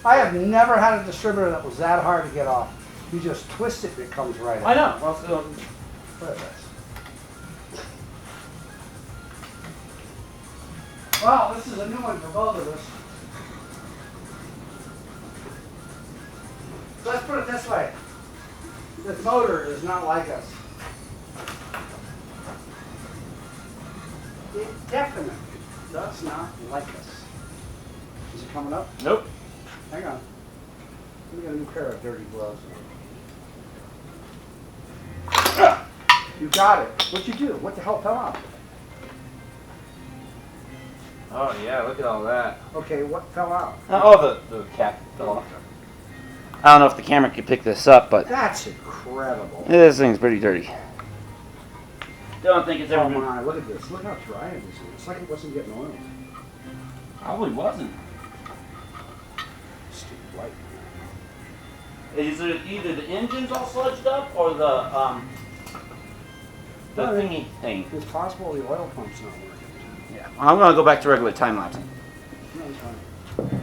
I have never had a distributor that was that hard to get off. You just twist it and it comes right I out. know. Well, so, Look at this. Well, this is a new one for both of us. So let's put it this way. This motor is not like us. It definitely does not like us. Is it coming up? nope. Hang on. Let me get a new pair of dirty gloves. You got it. What'd you do? What the hell fell out? Oh yeah, look at all that. Okay, what fell out? Oh, the cap fell off. I don't know if the camera can pick this up, but That's incredible. this thing's pretty dirty. Don't think it's ever Oh been. my, look at this. Look how dry it is. It's like it wasn't getting oiled. Probably wasn't. Stupid light. Is it either the engine's all sludged up or the thingy thing? It's possible the oil pump's not working. Yeah. I'm gonna go back to regular time lapse. No, it's fine.